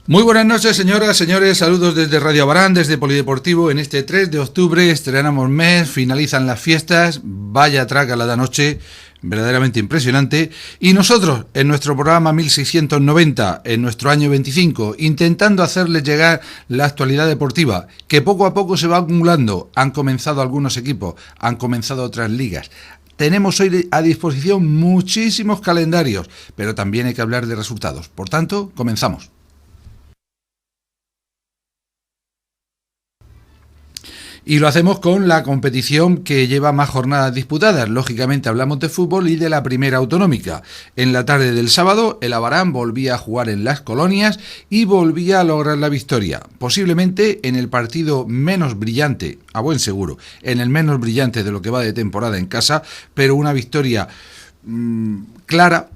Muy buenas noches, señoras, señores, saludos desde Radio Abarán, desde Polideportivo. En este 3 de octubre estrenamos mes, finalizan las fiestas, vaya traca la de anoche, verdaderamente impresionante. Y nosotros, en nuestro programa 1690, en nuestro año 25, intentando hacerles llegar la actualidad deportiva, que poco a poco se va acumulando. Han comenzado algunos equipos, han comenzado otras ligas. Tenemos hoy a disposición muchísimos calendarios, pero también hay que hablar de resultados. Por tanto, comenzamos. Y lo hacemos con la competición que lleva más jornadas disputadas. Lógicamente hablamos de fútbol y de la primera autonómica. En la tarde del sábado, el Abarán volvía a jugar en Las Colonias y volvía a lograr la victoria. Posiblemente en el partido menos brillante, a buen seguro, en el menos brillante de lo que va de temporada en casa, pero una victoria clara,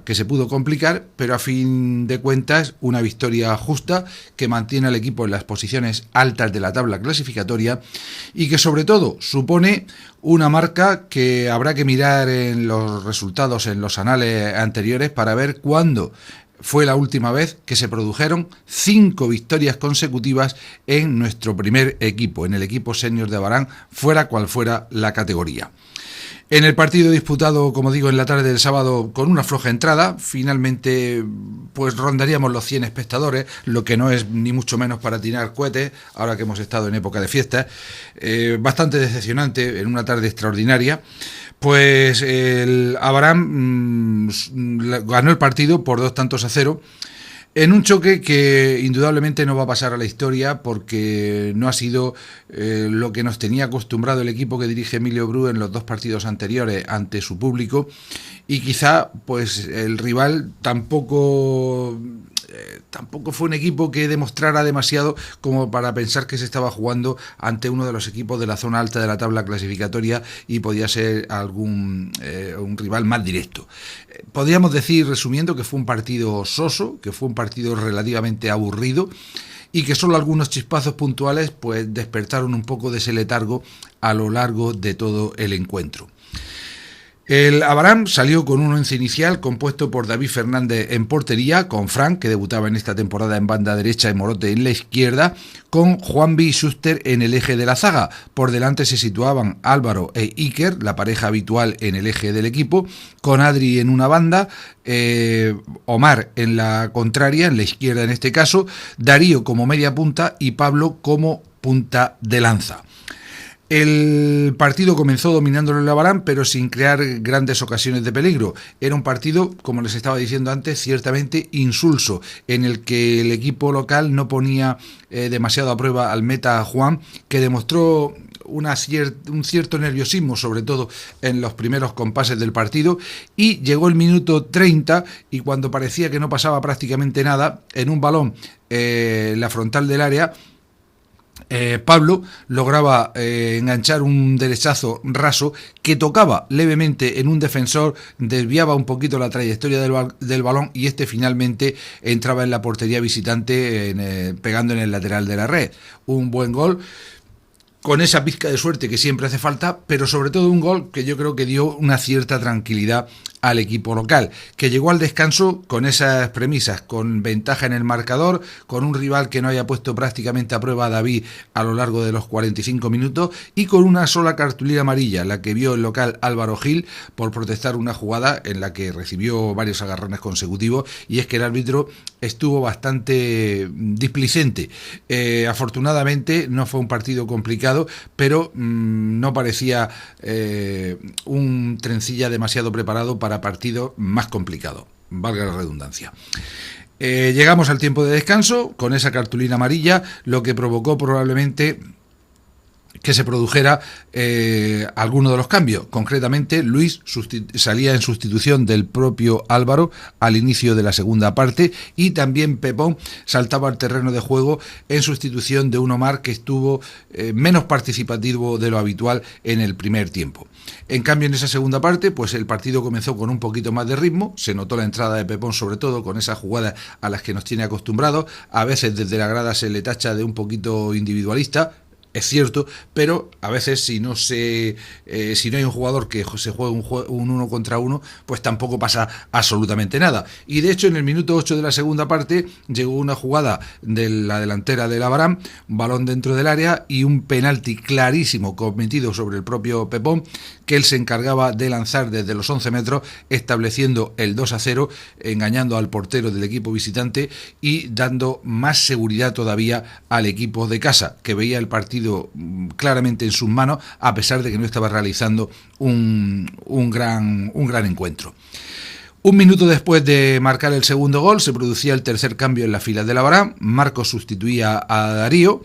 que se pudo complicar, pero a fin de cuentas una victoria justa que mantiene al equipo en las posiciones altas de la tabla clasificatoria y que sobre todo supone una marca que habrá que mirar en los resultados, en los anales anteriores, para ver cuándo fue la última vez que se produjeron 5 victorias consecutivas en nuestro primer equipo, en el equipo senior de Abarán, fuera cual fuera la categoría. En el partido disputado, como digo, en la tarde del sábado con una floja entrada, finalmente pues rondaríamos los 100 espectadores, lo que no es ni mucho menos para tirar cohetes, ahora que hemos estado en época de fiestas. Bastante decepcionante en una tarde extraordinaria. Pues el Abarán ganó el partido por 2-0. En un choque que indudablemente no va a pasar a la historia porque no ha sido lo que nos tenía acostumbrado el equipo que dirige Emilio Bru en los 2 partidos anteriores ante su público, y quizá pues el rival tampoco fue un equipo que demostrara demasiado como para pensar que se estaba jugando ante uno de los equipos de la zona alta de la tabla clasificatoria y podía ser un rival más directo. Podríamos decir, resumiendo, que fue un partido soso, que fue un partido relativamente aburrido y que solo algunos chispazos puntuales pues despertaron un poco de ese letargo a lo largo de todo el encuentro. El Abarán salió con un once inicial compuesto por David Fernández en portería, con Frank, que debutaba en esta temporada en banda derecha y Morote en la izquierda, con Juanvi y Schuster en el eje de la zaga. Por delante se situaban Álvaro e Iker, la pareja habitual en el eje del equipo, con Adri en una banda, Omar en la contraria, en la izquierda en este caso, Darío como media punta y Pablo como punta de lanza. El partido comenzó dominándolo el Abarán, pero sin crear grandes ocasiones de peligro. Era un partido, como les estaba diciendo antes, ciertamente insulso, en el que el equipo local no ponía demasiado a prueba al meta Juan, que demostró un cierto nerviosismo, sobre todo en los primeros compases del partido, y llegó el minuto 30 y cuando parecía que no pasaba prácticamente nada, en un balón la frontal del área, Pablo lograba enganchar un derechazo raso que tocaba levemente en un defensor, desviaba un poquito la trayectoria del balón y este finalmente entraba en la portería visitante pegando en el lateral de la red. Un buen gol, con esa pizca de suerte que siempre hace falta, pero sobre todo un gol que yo creo que dio una cierta tranquilidad al equipo local, que llegó al descanso con esas premisas, con ventaja en el marcador, con un rival que no haya puesto prácticamente a prueba a David a lo largo de los 45 minutos y con una sola cartulina amarilla, la que vio el local Álvaro Gil por protestar una jugada en la que recibió varios agarrones consecutivos, y es que el árbitro estuvo bastante displicente. Afortunadamente no fue un partido complicado, pero no parecía un trencilla demasiado preparado para partido más complicado, valga la redundancia. Llegamos al tiempo de descanso con esa cartulina amarilla, lo que provocó probablemente que se produjera alguno de los cambios. Concretamente, Luis salía en sustitución del propio Álvaro al inicio de la segunda parte, y también Pepón saltaba al terreno de juego en sustitución de un Omar que estuvo menos participativo de lo habitual en el primer tiempo. En cambio, en esa segunda parte, pues el partido comenzó con un poquito más de ritmo, se notó la entrada de Pepón, sobre todo con esas jugadas a las que nos tiene acostumbrados. A veces desde la grada se le tacha de un poquito individualista, es cierto, pero a veces si no hay un jugador que se juegue un 1 contra 1, pues tampoco pasa absolutamente nada. Y de hecho en el minuto 8 de la segunda parte llegó una jugada de la delantera del Abarán, balón dentro del área y un penalti clarísimo cometido sobre el propio Pepón, que él se encargaba de lanzar desde los 11 metros, estableciendo el 2-0, engañando al portero del equipo visitante y dando más seguridad todavía al equipo de casa, que veía el partido claramente en sus manos, a pesar de que no estaba realizando un gran encuentro. Un minuto después de marcar el segundo gol, se producía el tercer cambio en la fila del Abarán. Marcos sustituía a Darío.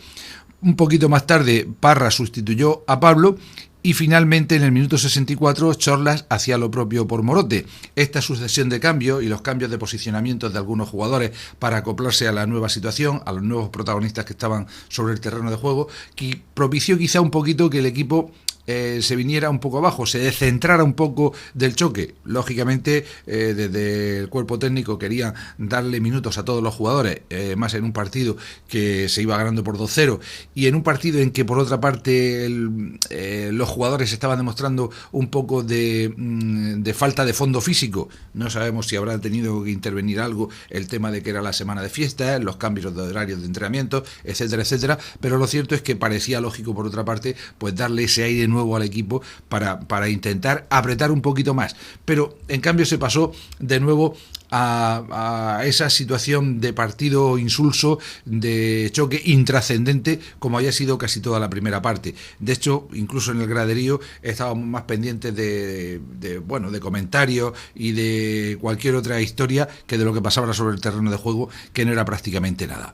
Un poquito más tarde, Parra sustituyó a Pablo. Y finalmente, en el minuto 64, Chorlas hacía lo propio por Morote. Esta sucesión de cambios y los cambios de posicionamiento de algunos jugadores para acoplarse a la nueva situación, a los nuevos protagonistas que estaban sobre el terreno de juego, que propició quizá un poquito que el equipo se viniera un poco abajo, se descentrara un poco del choque. Lógicamente, desde el cuerpo técnico querían darle minutos a todos los jugadores, más en un partido que se iba ganando por 2-0 y en un partido en que por otra parte los jugadores estaban demostrando un poco de falta de fondo físico. No sabemos si habrá tenido que intervenir algo, el tema de que era la semana de fiestas, los cambios de horarios de entrenamiento, etcétera, etcétera, pero lo cierto es que parecía lógico por otra parte pues darle ese aire nuevo al equipo para intentar apretar un poquito más, pero en cambio se pasó de nuevo a esa situación de partido insulso, de choque intrascendente, como haya sido casi toda la primera parte. De hecho, incluso en el graderío estábamos más pendientes de comentarios y de cualquier otra historia que de lo que pasaba sobre el terreno de juego, que no era prácticamente nada.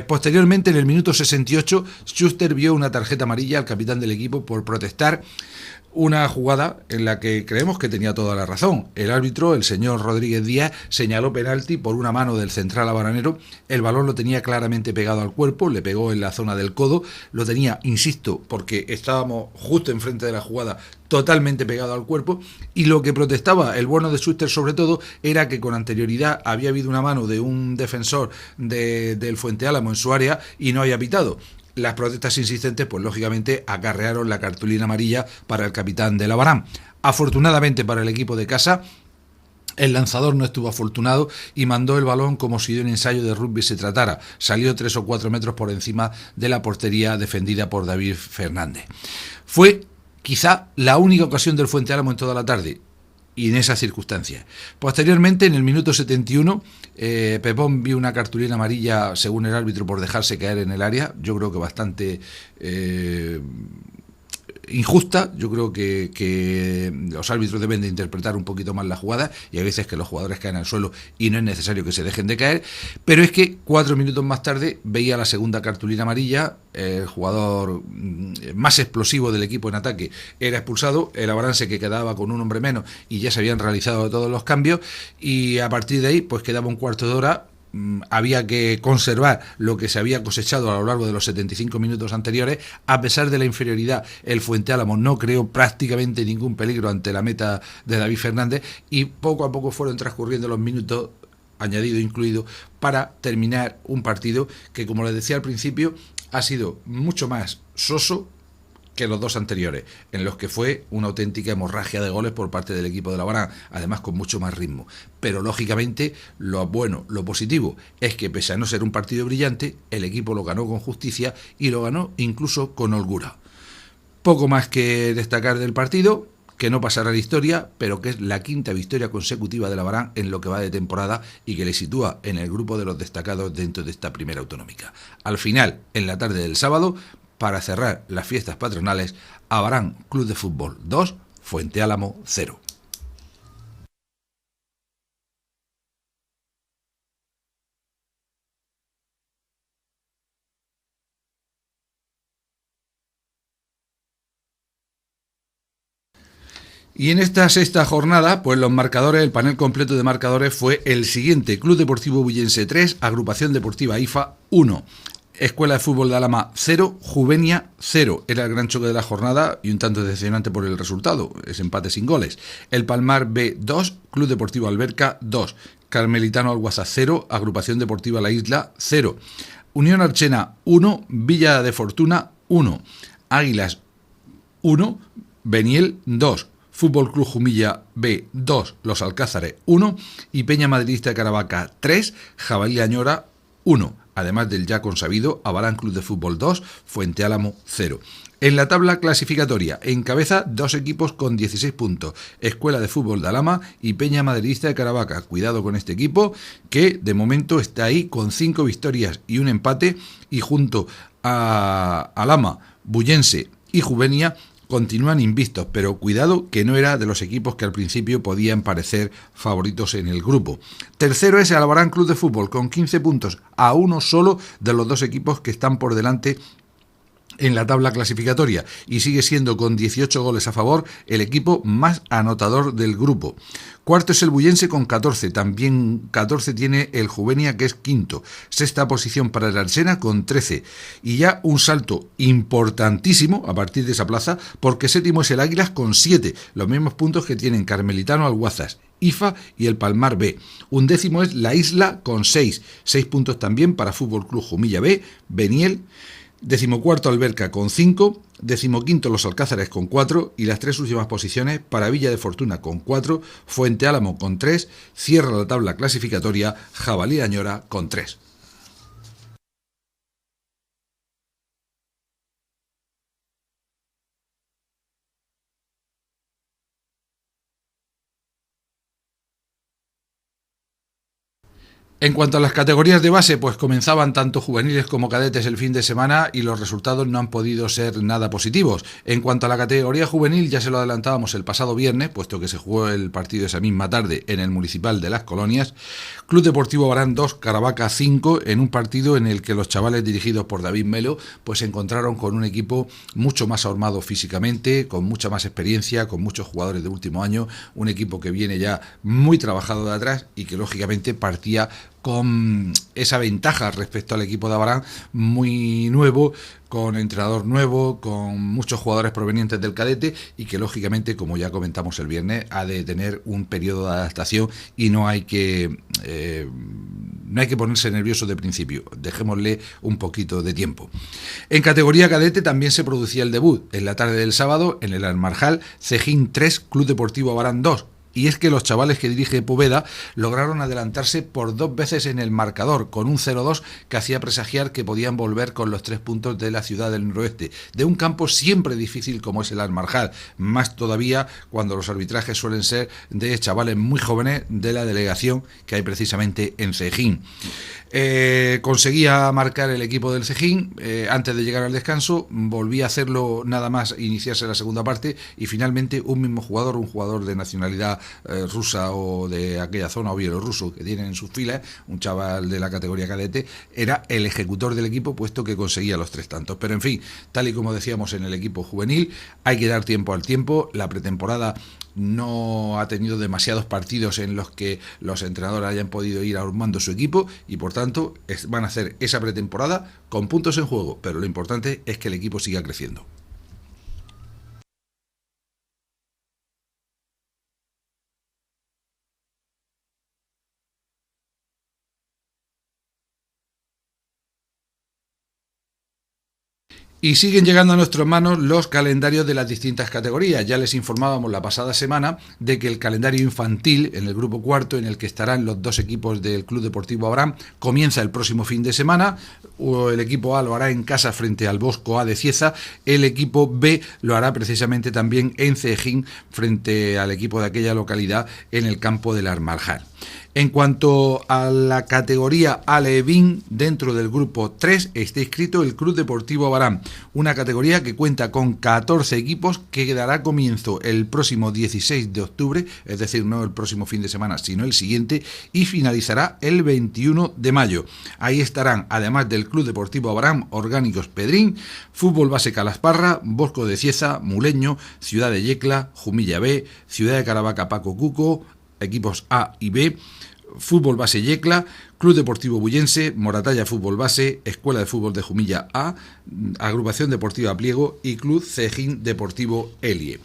Posteriormente, en el minuto 68, Schuster vio una tarjeta amarilla al capitán del equipo por protestar una jugada en la que creemos que tenía toda la razón. El árbitro, el señor Rodríguez Díaz, señaló penalti por una mano del central abaranero. El balón lo tenía claramente pegado al cuerpo, le pegó en la zona del codo, lo tenía, insisto, porque estábamos justo enfrente de la jugada, totalmente pegado al cuerpo, y lo que protestaba el bueno de Schuster sobre todo era que con anterioridad había habido una mano de un defensor del Fuente Álamo en su área y no había pitado. Las protestas insistentes, pues lógicamente acarrearon la cartulina amarilla para el capitán del Abarán. Afortunadamente para el equipo de casa, el lanzador no estuvo afortunado y mandó el balón como si de un ensayo de rugby se tratara. Salió 3 o 4 metros por encima de la portería defendida por David Fernández. Fue quizá la única ocasión del Fuente Álamo en toda la tarde, y en esas circunstancias. Posteriormente, en el minuto 71, Pepón vio una cartulina amarilla, según el árbitro, por dejarse caer en el área. Yo creo que bastante injusta. Yo creo que los árbitros deben de interpretar un poquito más la jugada, y hay veces que los jugadores caen al suelo y no es necesario que se dejen de caer, pero es que 4 minutos más tarde veía la segunda cartulina amarilla. El jugador más explosivo del equipo en ataque era expulsado, el Abaranse, que quedaba con un hombre menos y ya se habían realizado todos los cambios, y a partir de ahí pues quedaba un cuarto de hora. Había que conservar lo que se había cosechado a lo largo de los 75 minutos anteriores. A pesar de la inferioridad, el Fuente Álamo no creó prácticamente ningún peligro ante la meta de David Fernández, y poco a poco fueron transcurriendo los minutos, añadido incluido, para terminar un partido que, como les decía al principio, ha sido mucho más soso que los dos anteriores, en los que fue una auténtica hemorragia de goles por parte del equipo de la Abarán, además con mucho más ritmo. Pero lógicamente lo bueno, lo positivo, es que pese a no ser un partido brillante, el equipo lo ganó con justicia y lo ganó incluso con holgura. Poco más que destacar del partido, que no pasará a la historia, pero que es la 5ª victoria consecutiva de la Abarán en lo que va de temporada y que le sitúa en el grupo de los destacados dentro de esta primera autonómica. Al final, en la tarde del sábado, para cerrar las fiestas patronales, Abarán Club de Fútbol 2, Fuente Álamo 0. Y en esta sexta jornada, pues los marcadores, el panel completo de marcadores fue el siguiente: Club Deportivo Bullense 3, Agrupación Deportiva IFA 1. Escuela de Fútbol de Alhama 0, Juvenia 0. Era el gran choque de la jornada y un tanto decepcionante por el resultado, ese empate sin goles. El Palmar B 2, Club Deportivo Alberca 2. Carmelitano Alguaza 0, Agrupación Deportiva La Isla 0. Unión Archena 1, Villa de Fortuna 1, Águilas 1, Beniel 2, Fútbol Club Jumilla B 2, Los Alcázares 1 y Peña Madridista de Caravaca 3, Jabalí Añora 1, además del ya consabido Abarán Club de Fútbol 2, Fuente Álamo 0. En la tabla clasificatoria encabeza dos equipos con 16 puntos, Escuela de Fútbol de Alhama y Peña Madridista de Caravaca. Cuidado con este equipo que de momento está ahí con 5 victorias y un empate, y junto a Alhama, Bullense y Juvenia continúan invictos, pero cuidado que no era de los equipos que al principio podían parecer favoritos en el grupo. Tercero es el Albarán Club de Fútbol con 15 puntos, a uno solo de los dos equipos que están por delante en la tabla clasificatoria, y sigue siendo con 18 goles a favor el equipo más anotador del grupo. Cuarto es el Bullense con 14, también 14 tiene el Juvenia, que es quinto. Sexta posición para el Arsena con 13, y ya un salto importantísimo a partir de esa plaza, porque séptimo es el Águilas con 7, los mismos puntos que tienen Carmelitano, Alguazas, IFA y el Palmar B. Undécimo es la Isla con 6 puntos también para Fútbol Club Jumilla B, Beniel. Decimocuarto Alberca con 5, decimoquinto Los Alcázares con 4 y las tres últimas posiciones para Villa de Fortuna con 4, Fuente Álamo con 3, cierra la tabla clasificatoria Jabalí Añora con 3. En cuanto a las categorías de base, pues comenzaban tanto juveniles como cadetes el fin de semana y los resultados no han podido ser nada positivos. En cuanto a la categoría juvenil, ya se lo adelantábamos el pasado viernes, puesto que se jugó el partido esa misma tarde en el Municipal de Las Colonias. Club Deportivo Abarán 2, Caravaca 5, en un partido en el que los chavales dirigidos por David Melo pues se encontraron con un equipo mucho más armado físicamente, con mucha más experiencia, con muchos jugadores de último año, un equipo que viene ya muy trabajado de atrás y que lógicamente partía con esa ventaja respecto al equipo de Abarán, muy nuevo, con entrenador nuevo, con muchos jugadores provenientes del cadete y que lógicamente, como ya comentamos el viernes, ha de tener un periodo de adaptación y no hay que ponerse nervioso de principio, dejémosle un poquito de tiempo. En categoría cadete también se producía el debut en la tarde del sábado en el Almarjal, Cejín 3, Club Deportivo Abarán 2. Y es que los chavales que dirige Poveda lograron adelantarse por 2 veces en el marcador, con un 0-2 que hacía presagiar que podían volver con los 3 puntos de la ciudad del noroeste, de un campo siempre difícil como es el Almarjal, más todavía cuando los arbitrajes suelen ser de chavales muy jóvenes de la delegación que hay precisamente en Cejín. Conseguía marcar el equipo del Cejín antes de llegar al descanso, volvía a hacerlo nada más iniciarse la segunda parte y finalmente un mismo jugador, un jugador de nacionalidad rusa o de aquella zona o bielorruso que tienen en sus filas, un chaval de la categoría cadete, era el ejecutor del equipo puesto que conseguía los 3 tantos. Pero en fin, tal y como decíamos en el equipo juvenil, hay que dar tiempo al tiempo. La pretemporada no ha tenido demasiados partidos en los que los entrenadores hayan podido ir armando su equipo y por tanto van a hacer esa pretemporada con puntos en juego, pero lo importante es que el equipo siga creciendo. Y siguen llegando a nuestras manos los calendarios de las distintas categorías. Ya les informábamos la pasada semana de que el calendario infantil en el grupo cuarto, en el que estarán los 2 equipos del Club Deportivo Abarán, comienza el próximo fin de semana. El equipo A lo hará en casa frente al Bosco A de Cieza. El equipo B lo hará precisamente también en Cejín frente al equipo de aquella localidad en el campo del Almarjal. En cuanto a la categoría Alevín, dentro del grupo 3 está inscrito el Club Deportivo Abarán, una categoría que cuenta con 14 equipos que dará comienzo el próximo 16 de octubre, es decir, no el próximo fin de semana, sino el siguiente, y finalizará el 21 de mayo. Ahí estarán, además del Club Deportivo Abarán, Orgánicos Pedrín, Fútbol Base Calasparra, Bosco de Cieza, Muleño, Ciudad de Yecla, Jumilla B, Ciudad de Caravaca Paco Cuco, equipos A y B, Fútbol Base Yecla, Club Deportivo Bullense, Moratalla Fútbol Base, Escuela de Fútbol de Jumilla A, Agrupación Deportiva Pliego y Club Cejín Deportivo Elie.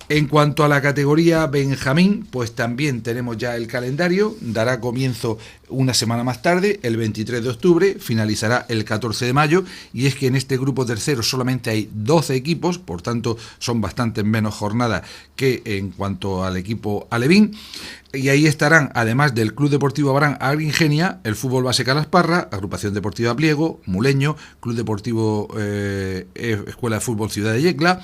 En cuanto a la categoría Benjamín, pues también tenemos ya el calendario, dará comienzo una semana más tarde, el 23 de octubre, finalizará el 14 de mayo, y es que en este grupo tercero solamente hay 12 equipos, por tanto son bastante menos jornadas que en cuanto al equipo alevín, y ahí estarán, además del Club Deportivo Abarán Agringenia, el Fútbol Base Calasparra, Agrupación Deportiva Pliego, Muleño, Club Deportivo Escuela de Fútbol Ciudad de Yecla,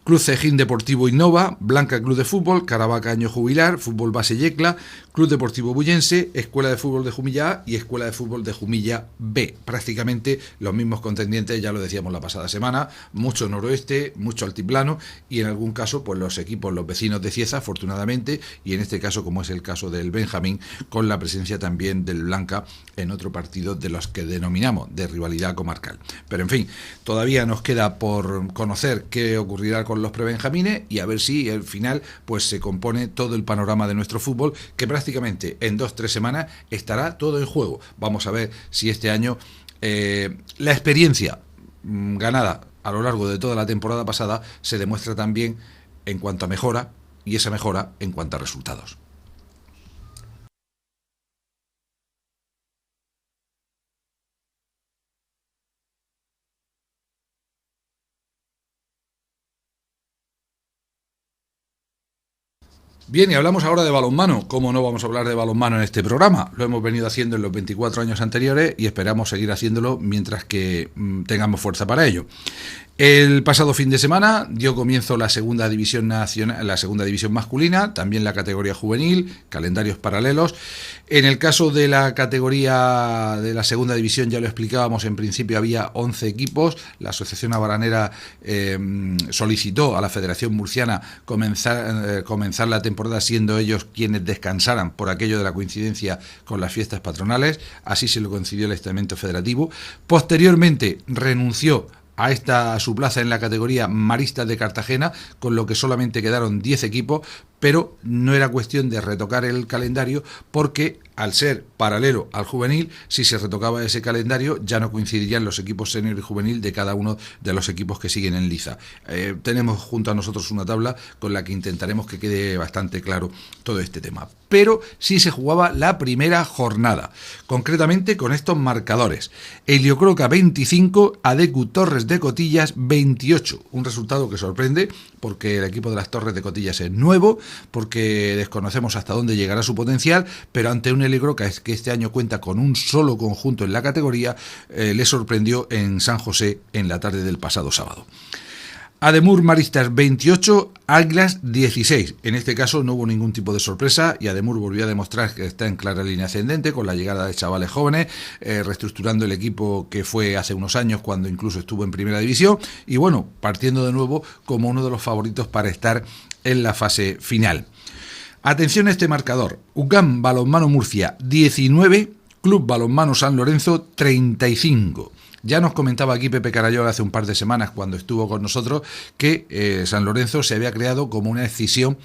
Club Cejín Deportivo Innova, Blanca Club de Fútbol, Caravaca Año Jubilar, Fútbol Base Yecla, Club Deportivo Bullense, Escuela de Fútbol de Jumilla A y Escuela de Fútbol de Jumilla B. Prácticamente los mismos contendientes, ya lo decíamos la pasada semana, mucho noroeste, mucho altiplano y en algún caso pues los equipos, los vecinos de Cieza, afortunadamente, y en este caso, como es el caso del Benjamín, con la presencia también del Blanca en otro partido de los que denominamos de rivalidad comarcal. Pero en fin, todavía nos queda por conocer qué ocurrirá con los prebenjamines y a ver si al final pues se compone todo el panorama de nuestro fútbol, que prácticamente en 2-3 semanas estará todo en juego. Vamos a ver si este año la experiencia ganada a lo largo de toda la temporada pasada se demuestra también en cuanto a mejora, y esa mejora en cuanto a resultados. Bien, y hablamos ahora de balonmano. ¿Cómo no vamos a hablar de balonmano en este programa? Lo hemos venido haciendo en los 24 años anteriores y esperamos seguir haciéndolo mientras que tengamos fuerza para ello. El pasado fin de semana dio comienzo la segunda división nacional, la segunda división masculina, también la categoría juvenil, calendarios paralelos. En el caso de la categoría de la segunda división, ya lo explicábamos, en principio había 11 equipos. La Asociación Abaranera solicitó a la Federación Murciana comenzar la temporada siendo ellos quienes descansaran por aquello de la coincidencia con las fiestas patronales. Así se lo concedió el estamento federativo. Posteriormente renunció a su plaza en la categoría Maristas de Cartagena, con lo que solamente quedaron 10 equipos, pero no era cuestión de retocar el calendario porque al ser paralelo al juvenil, si se retocaba ese calendario ya no coincidirían los equipos senior y juvenil de cada uno de los equipos que siguen en liza. Tenemos junto a nosotros una tabla con la que intentaremos que quede bastante claro todo este tema. Pero sí se jugaba la primera jornada, concretamente con estos marcadores: Heliocroca 25, Adecu Torres de Cotillas 28, un resultado que sorprende porque el equipo de las Torres de Cotillas es nuevo, porque desconocemos hasta dónde llegará su potencial, pero ante un Heliocroca que este año cuenta con un solo conjunto en la categoría, le sorprendió en San José en la tarde del pasado sábado. Ademur Maristas 28, Águilas 16. En este caso no hubo ningún tipo de sorpresa y Ademur volvió a demostrar que está en clara línea ascendente con la llegada de chavales jóvenes, reestructurando el equipo que fue hace unos años cuando incluso estuvo en primera división y bueno, partiendo de nuevo como uno de los favoritos para estar en la fase final. Atención a este marcador: UCAM Balonmano Murcia 19, Club Balonmano San Lorenzo 35. Ya nos comentaba aquí Pepe Carayol hace un par de semanas cuando estuvo con nosotros que San Lorenzo se había creado como una escisión.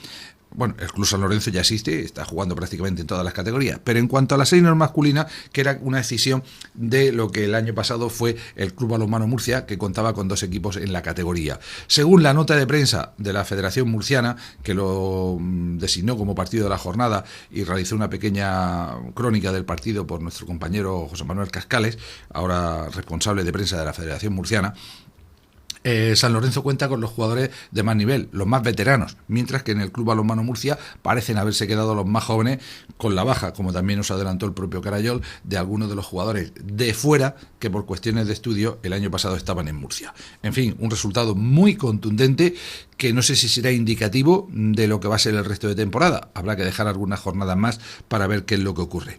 Bueno, el Club San Lorenzo ya existe, está jugando prácticamente en todas las categorías, pero en cuanto a la senior masculina, que era una decisión de lo que el año pasado fue el Club Balonmano Murcia, que contaba con 2 equipos en la categoría. Según la nota de prensa de la Federación Murciana, que lo designó como partido de la jornada y realizó una pequeña crónica del partido por nuestro compañero José Manuel Cascales, ahora responsable de prensa de la Federación Murciana, San Lorenzo cuenta con los jugadores de más nivel, los más veteranos, mientras que en el Club Balonmano Murcia parecen haberse quedado los más jóvenes, con la baja, como también nos adelantó el propio Carayol, de algunos de los jugadores de fuera que por cuestiones de estudio el año pasado estaban en Murcia. En fin, un resultado muy contundente que no sé si será indicativo de lo que va a ser el resto de temporada. Habrá que dejar algunas jornadas más para ver qué es lo que ocurre.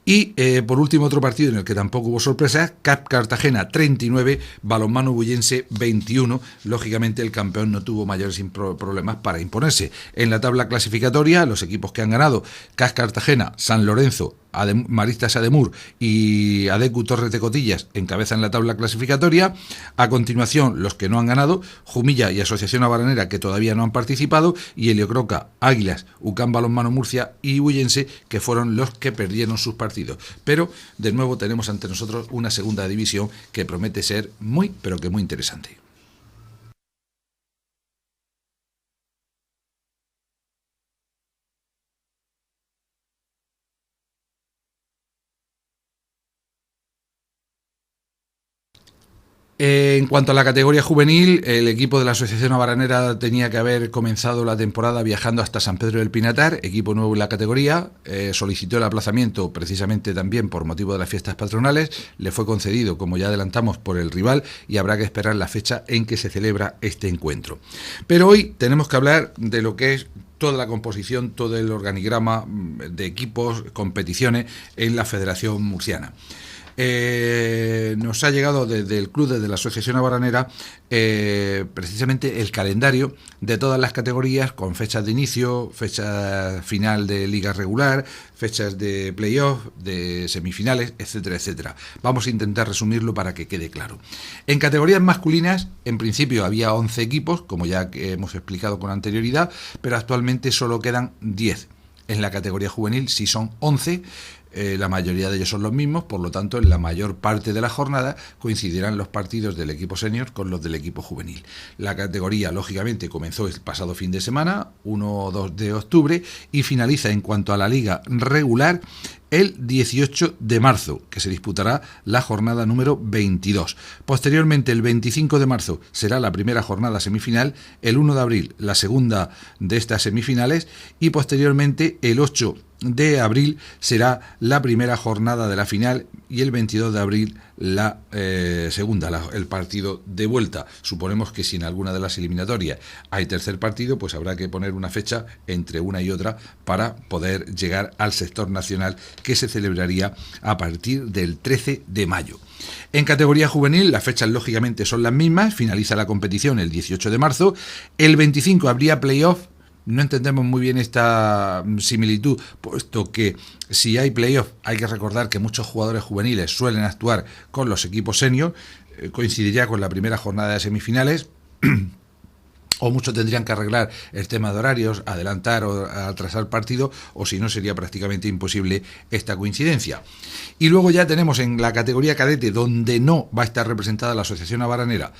Y por último, otro partido en el que tampoco hubo sorpresas: CAP Cartagena 39, Balonmano Bullense 21. Lógicamente el campeón no tuvo mayores problemas para imponerse. En la tabla clasificatoria, los equipos que han ganado: CAP Cartagena, San Lorenzo, Maristas Ademur y Adecu Torres de Cotillas encabezan la tabla clasificatoria. A continuación, los que no han ganado: Jumilla y Asociación Abaranera, que todavía no han participado, y Heliocroca, Águilas, UCAM Balonmano Murcia y Bullense, que fueron los que perdieron sus partidos. Pero de nuevo tenemos ante nosotros una segunda división que promete ser muy, pero que muy interesante. En cuanto a la categoría juvenil, el equipo de la Asociación Abaranera tenía que haber comenzado la temporada viajando hasta San Pedro del Pinatar, equipo nuevo en la categoría, solicitó el aplazamiento precisamente también por motivo de las fiestas patronales, le fue concedido, como ya adelantamos, por el rival y habrá que esperar la fecha en que se celebra este encuentro. Pero hoy tenemos que hablar de lo que es toda la composición, todo el organigrama de equipos, competiciones en la Federación Murciana. Nos ha llegado desde el club, desde la Asociación Abaranera, precisamente el calendario de todas las categorías con fechas de inicio, fecha final de liga regular, fechas de playoff, de semifinales, etcétera, etcétera. Vamos a intentar resumirlo para que quede claro. En categorías masculinas, en principio había 11 equipos, como ya hemos explicado con anterioridad, pero actualmente solo quedan 10. En la categoría juvenil sí son 11. La mayoría de ellos son los mismos, por lo tanto en la mayor parte de la jornada coincidirán los partidos del equipo senior con los del equipo juvenil. La categoría lógicamente comenzó el pasado fin de semana, 1 o 2 de octubre, y finaliza en cuanto a la liga regular el 18 de marzo, que se disputará la jornada número 22. Posteriormente, el 25 de marzo será la primera jornada semifinal, el 1 de abril la segunda de estas semifinales y posteriormente el 8 de abril será la primera jornada de la final y el 22 de abril la segunda, el partido de vuelta. Suponemos que si en alguna de las eliminatorias hay tercer partido, pues habrá que poner una fecha entre una y otra para poder llegar al sector nacional, que se celebraría a partir del 13 de mayo. En categoría juvenil las fechas lógicamente son las mismas, finaliza la competición el 18 de marzo, el 25 habría playoff. No entendemos muy bien esta similitud, puesto que si hay playoff hay que recordar que muchos jugadores juveniles suelen actuar con los equipos senior, coincidiría con la primera jornada de semifinales, o muchos tendrían que arreglar el tema de horarios, adelantar o atrasar partido, o si no sería prácticamente imposible esta coincidencia. Y luego ya tenemos en la categoría cadete, donde no va a estar representada la Asociación Abaranera,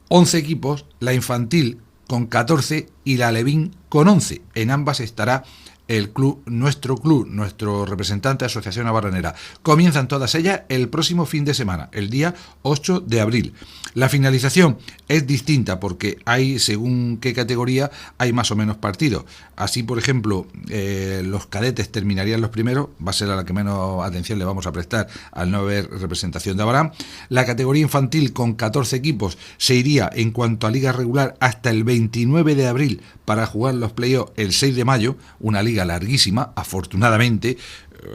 11 equipos, la infantil con 14 y la alevín con 11. En ambas estará el club, nuestro representante Asociación Abaranera. Comienzan todas ellas el próximo fin de semana, el día 8 de abril. La finalización es distinta porque hay, según qué categoría, hay más o menos partidos. Así, por ejemplo, los cadetes terminarían los primeros, va a ser a la que menos atención le vamos a prestar al no haber representación de Abarán. La categoría infantil con 14 equipos se iría en cuanto a liga regular hasta el 29 de abril para jugar los playoffs el 6 de mayo, una liga larguísima, afortunadamente,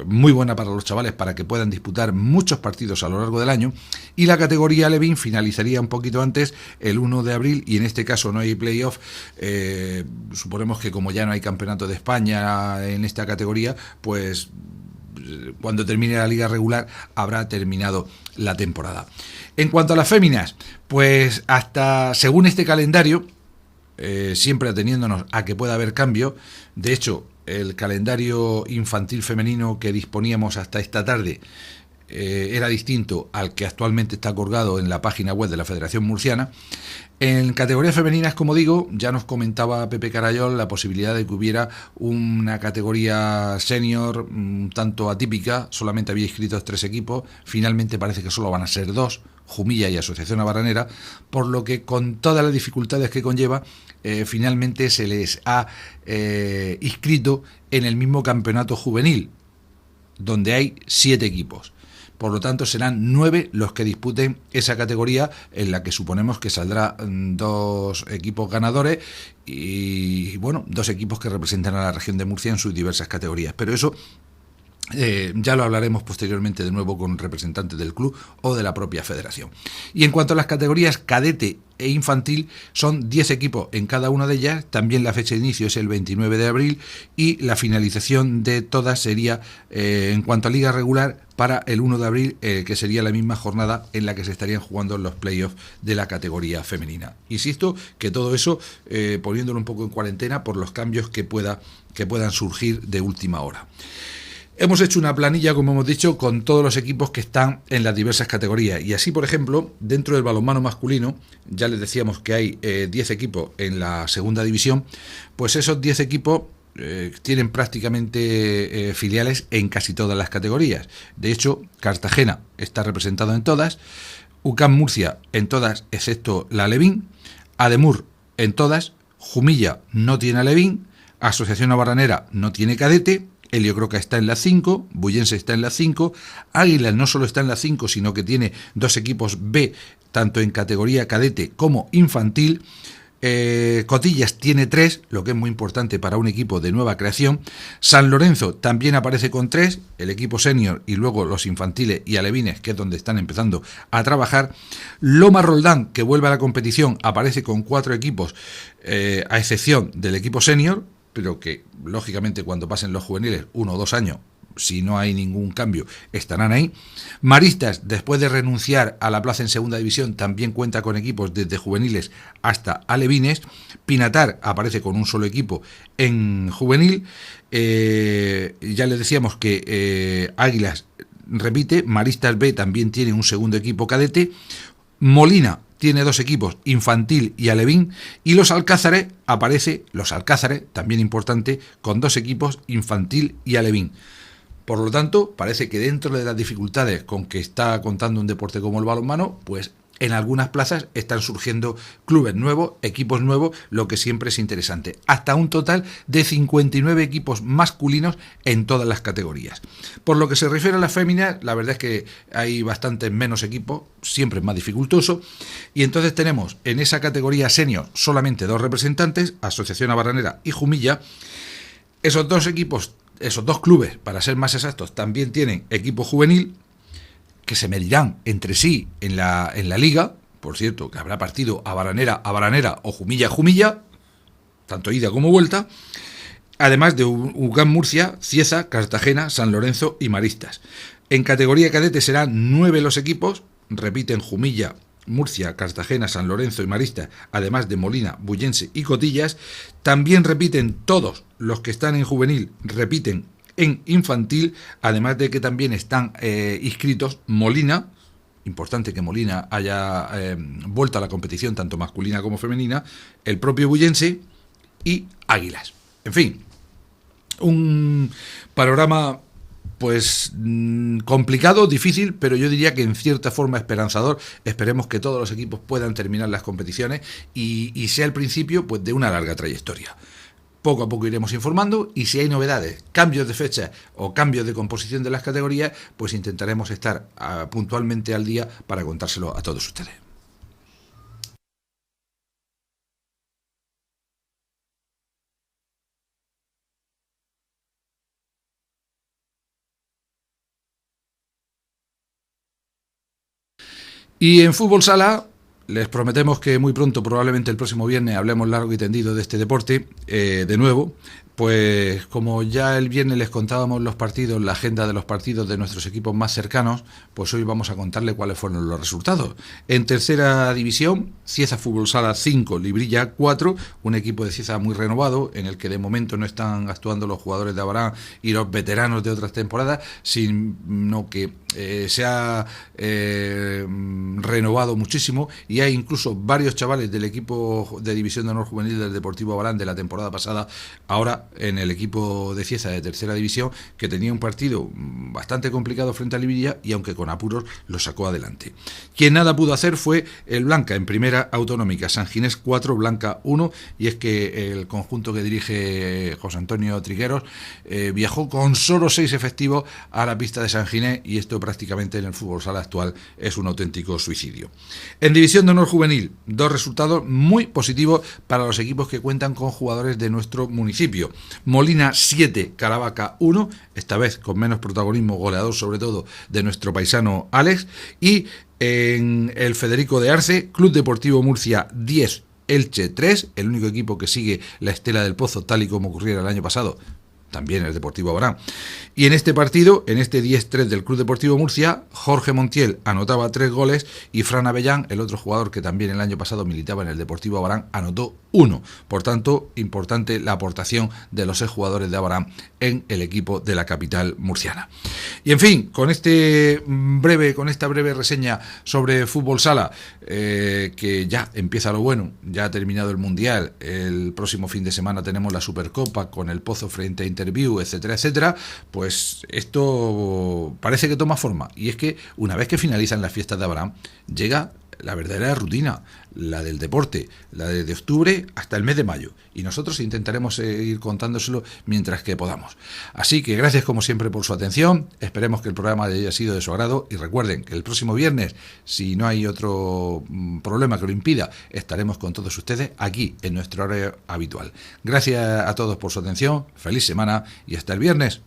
muy buena para los chavales para que puedan disputar muchos partidos a lo largo del año, y la categoría alevín finalizaría un poquito antes, el 1 de abril, y en este caso no hay playoff. Suponemos que como ya no hay campeonato de España en esta categoría, pues cuando termine la liga regular habrá terminado la temporada. En cuanto a las féminas, pues hasta según este calendario, siempre ateniéndonos a que pueda haber cambio. De hecho, el calendario infantil femenino que disponíamos hasta esta tarde era distinto al que actualmente está colgado en la página web de la Federación Murciana. En categorías femeninas, como digo, ya nos comentaba Pepe Carayol la posibilidad de que hubiera una categoría senior un tanto atípica. Solamente había inscritos 3 equipos, finalmente parece que solo van a ser 2, Jumilla y Asociación Abaranera, por lo que con todas las dificultades que conlleva, finalmente se les ha inscrito en el mismo campeonato juvenil, donde hay 7 equipos. Por lo tanto, serán 9 los que disputen esa categoría, en la que suponemos que saldrá 2 equipos ganadores y, bueno, 2 equipos que representan a la región de Murcia en sus diversas categorías. Pero eso ya lo hablaremos posteriormente de nuevo con representantes del club o de la propia federación. Y en cuanto a las categorías cadete e infantil, son 10 equipos en cada una de ellas. También la fecha de inicio es el 29 de abril y la finalización de todas sería, en cuanto a liga regular, para el 1 de abril, que sería la misma jornada en la que se estarían jugando los playoffs de la categoría femenina. Insisto que todo eso poniéndolo un poco en cuarentena por los cambios que puedan surgir de última hora. Hemos hecho una planilla, como hemos dicho, con todos los equipos que están en las diversas categorías. Y así, por ejemplo, dentro del balonmano masculino, ya les decíamos que hay 10 equipos en la segunda división, pues esos 10 equipos tienen prácticamente filiales en casi todas las categorías. De hecho, Cartagena está representado en todas, UCAM Murcia en todas excepto la Alevín, Ademur en todas, Jumilla no tiene Alevín, Asociación Abarranera no tiene cadete, Helio Croca está en la 5, Bullense está en la 5, Águilas no solo está en la 5, sino que tiene 2 equipos B, tanto en categoría cadete como infantil. Cotillas tiene 3, lo que es muy importante para un equipo de nueva creación. San Lorenzo también aparece con 3, el equipo senior y luego los infantiles y alevines, que es donde están empezando a trabajar. Loma Roldán, que vuelve a la competición, aparece con 4 equipos, a excepción del equipo senior, pero que lógicamente cuando pasen los juveniles 1 o 2 años, si no hay ningún cambio, estarán ahí. Maristas, después de renunciar a la plaza en segunda división, también cuenta con equipos desde juveniles hasta alevines. Pinatar aparece con un solo equipo en juvenil. Ya les decíamos que Águilas repite, Maristas B también tiene un segundo equipo cadete. Molina tiene 2 equipos, infantil y alevín, y los Alcázares, también importante, con 2 equipos, infantil y alevín. Por lo tanto, parece que dentro de las dificultades con que está contando un deporte como el balonmano, pues en algunas plazas están surgiendo clubes nuevos, equipos nuevos, lo que siempre es interesante. Hasta un total de 59 equipos masculinos en todas las categorías. Por lo que se refiere a las féminas, la verdad es que hay bastantes menos equipos, siempre es más dificultoso, y entonces tenemos en esa categoría senior solamente 2 representantes, Asociación Abarranera y Jumilla. Esos 2 equipos, esos 2 clubes, para ser más exactos, también tienen equipo juvenil, que se medirán entre sí en la liga. Por cierto, que habrá partido Abarranera o Jumilla, tanto ida como vuelta, además de UCAM Murcia, Cieza, Cartagena, San Lorenzo y Maristas. En categoría cadete serán 9 los equipos, repiten Jumilla, Murcia, Cartagena, San Lorenzo y Maristas, además de Molina, Bullense y Cotillas. También repiten todos los que están en juvenil, repiten en infantil, además de que también están inscritos Molina. Importante que Molina haya vuelto a la competición tanto masculina como femenina, el propio Bullense y Águilas. En fin, un panorama pues complicado, difícil, pero yo diría que en cierta forma esperanzador. Esperemos que todos los equipos puedan terminar las competiciones y sea el principio pues de una larga trayectoria. Poco a poco iremos informando y si hay novedades, cambios de fecha o cambios de composición de las categorías, pues intentaremos estar puntualmente al día para contárselo a todos ustedes. Y en fútbol sala les prometemos que muy pronto, probablemente el próximo viernes, hablemos largo y tendido de este deporte, de nuevo. Pues como ya el viernes les contábamos los partidos, la agenda de los partidos de nuestros equipos más cercanos, pues hoy vamos a contarle cuáles fueron los resultados. En tercera división, Cieza Fútbol Sala 5, Librilla 4, un equipo de Cieza muy renovado, en el que de momento no están actuando los jugadores de Abarán y los veteranos de otras temporadas, sino que se ha renovado muchísimo y hay incluso varios chavales del equipo de División de Honor Juvenil del Deportivo Abarán de la temporada pasada, ahora en el equipo de Cieza de tercera división, que tenía un partido bastante complicado frente a Librilla y aunque con apuros lo sacó adelante. Quien nada pudo hacer fue el Blanca en primera autonómica, San Ginés 4, Blanca 1, y es que el conjunto que dirige José Antonio Trigueros viajó con solo 6 efectivos a la pista de San Ginés y esto prácticamente en el fútbol sala actual es un auténtico suicidio. En División de Honor Juvenil, 2 resultados muy positivos para los equipos que cuentan con jugadores de nuestro municipio. Molina 7, Caravaca 1, esta vez con menos protagonismo, goleador sobre todo de nuestro paisano Alex, y en el Federico de Arce, Club Deportivo Murcia 10, Elche 3, el único equipo que sigue la estela del Pozo tal y como ocurriera el año pasado, también el Deportivo Abarán. Y en este partido, en este 10-3 del Club Deportivo Murcia, Jorge Montiel anotaba 3 goles y Fran Avellán, el otro jugador que también el año pasado militaba en el Deportivo Abarán, anotó 1. Por tanto, importante la aportación de los 6 jugadores de Abarán en el equipo de la capital murciana. Y en fin, con esta breve reseña sobre fútbol sala, que ya empieza lo bueno, ya ha terminado el Mundial, el próximo fin de semana tenemos la Supercopa con el Pozo frente a interview, etcétera, etcétera, pues esto parece que toma forma. Y es que una vez que finalizan las fiestas de Abraham, llega la verdadera rutina, la del deporte, la de octubre hasta el mes de mayo. Y nosotros intentaremos ir contándoselo mientras que podamos. Así que gracias como siempre por su atención. Esperemos que el programa haya sido de su agrado. Y recuerden que el próximo viernes, si no hay otro problema que lo impida, estaremos con todos ustedes aquí en nuestro horario habitual. Gracias a todos por su atención. Feliz semana y hasta el viernes.